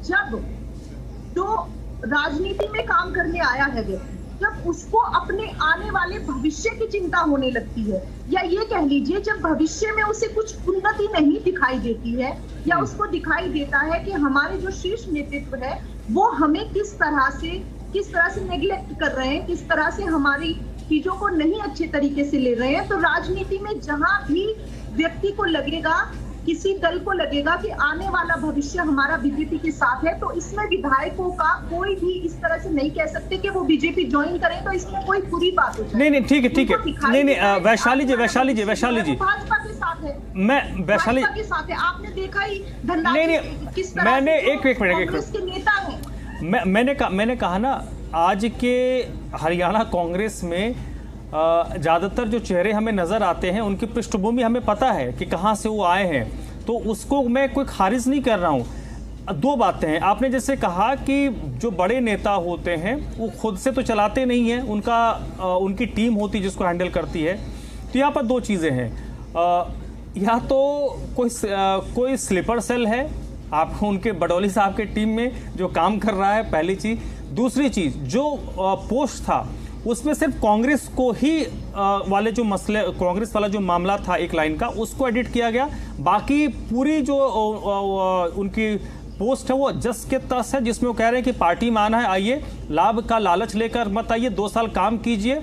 जब जो राजनीति में काम करने आया है व्यक्ति, जब उसको अपने आने वाले भविष्य की चिंता होने लगती है, या ये कह लीजिए जब भविष्य में उसे कुछ उन्नति नहीं दिखाई देती है, या उसको दिखाई देता है कि हमारे जो शीर्ष नेतृत्व है वो हमें किस तरह से नेग्लेक्ट कर रहे हैं, किस तरह से हमारी चीजों को नहीं अच्छे तरीके से ले रहे हैं, तो राजनीति में जहां भी व्यक्ति को लगेगा, किसी दल को लगेगा कि आने वाला भविष्य हमारा बीजेपी के साथ है, तो इसमें विधायकों का कोई भी इस तरह से नहीं कह सकते कि वो बीजेपी ज्वाइन करें, तो इसमें कोई बुरी बात हो जाए। नहीं, ठीक है। नहीं, वैशाली जी भाजपा के साथ है, मैं वैशाली के साथ है। आपने देखा ही धनराज किस तरह मैंने एक मिनट के नेता है। मैंने कहा ना, आज के हरियाणा कांग्रेस में ज़्यादातर जो चेहरे हमें नज़र आते हैं उनकी पृष्ठभूमि हमें पता है कि कहाँ से वो आए हैं, तो उसको मैं कोई खारिज नहीं कर रहा हूँ। दो बातें हैं, आपने जैसे कहा कि जो बड़े नेता होते हैं वो खुद से तो चलाते नहीं हैं, उनकी टीम होती है जिसको हैंडल करती है। तो यहाँ पर दो चीज़ें हैं, या तो कोई स्लीपर सेल है आप उनके बडौली साहब के टीम में जो काम कर रहा है, पहली चीज़। दूसरी चीज़, जो पोस्ट था उसमें सिर्फ कांग्रेस को ही वाले जो मसले, कांग्रेस वाला जो मामला था एक लाइन का, उसको एडिट किया गया। बाकी पूरी जो उनकी पोस्ट है वो जस के तस है, जिसमें वो कह रहे हैं कि पार्टी में आना है, आइए, लाभ का लालच लेकर मत आइए, 2 साल काम कीजिए,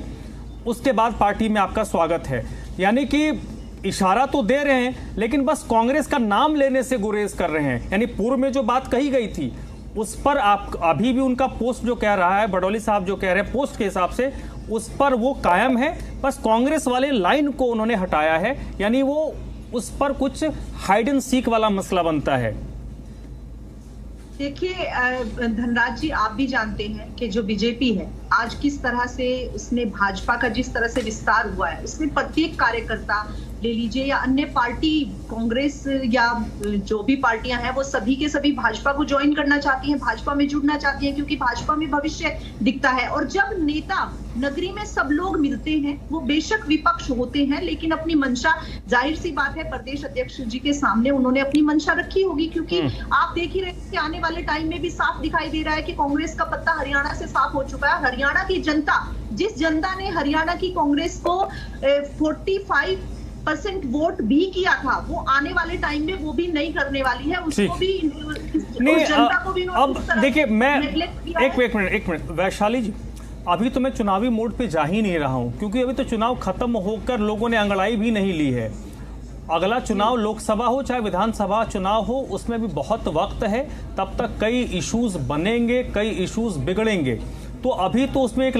उसके बाद पार्टी में आपका स्वागत है। यानी कि इशारा तो दे रहे हैं लेकिन बस कांग्रेस का नाम लेने से गुरेज कर रहे हैं। यानी पूर्व में जो बात कही गई थी उस पर आप अभी भी उनका पोस्ट जो कह रहा है, बडौली साहब जो कह रहे हैं पोस्ट के हिसाब से, उस पर वो कायम है, बस कांग्रेस वाले लाइन को उन्होंने हटाया है। यानी वो उस पर कुछ हाइड एंड सीक वाला मसला बनता है। देखिए धनराज जी, आप भी जानते हैं कि जो बीजेपी है आज किस तरह से उसने भाजपा का जिस तरह से विस्तार हुआ है, उसमें प्रत्येक कार्यकर्ता ले लीजिए या अन्य पार्टी, कांग्रेस या जो भी पार्टियां हैं, वो सभी के सभी भाजपा को ज्वाइन करना चाहती हैं, भाजपा में जुड़ना चाहती हैं, क्योंकि भाजपा में भविष्य दिखता है। और जब नेता नगरी में सब लोग मिलते हैं, वो बेशक विपक्ष होते हैं लेकिन अपनी मंशा, जाहिर सी बात है, प्रदेश अध्यक्ष जी के सामने उन्होंने अपनी मंशा रखी होगी, क्योंकि आप देख ही रहे हैं कि आने वाले टाइम में भी साफ दिखाई दे रहा है कि कांग्रेस का पत्ता हरियाणा से साफ हो चुका है। हरियाणा की जनता, जिस जनता ने हरियाणा की कांग्रेस को 45% वोट भी किया था, वो आने वाले टाइम में वो भी नहीं करने वाली है, उसको भी जनता को भी। अब देखिए, मैं एक मिनट वैशाली जी, अभी तो मैं चुनावी मोड पे जा ही नहीं रहा हूं, क्योंकि अभी तो चुनाव खत्म होकर लोगों ने अंगड़ाई भी नहीं ली है। अगला चुनाव लोकसभा हो चाहे विधानसभा चुनाव हो, उसमें भी बहुत वक्त है, तब तक कई इश्यूज बनेंगे, कई इश्यूज बिगड़ेंगे, तो अभी तो उसमें एक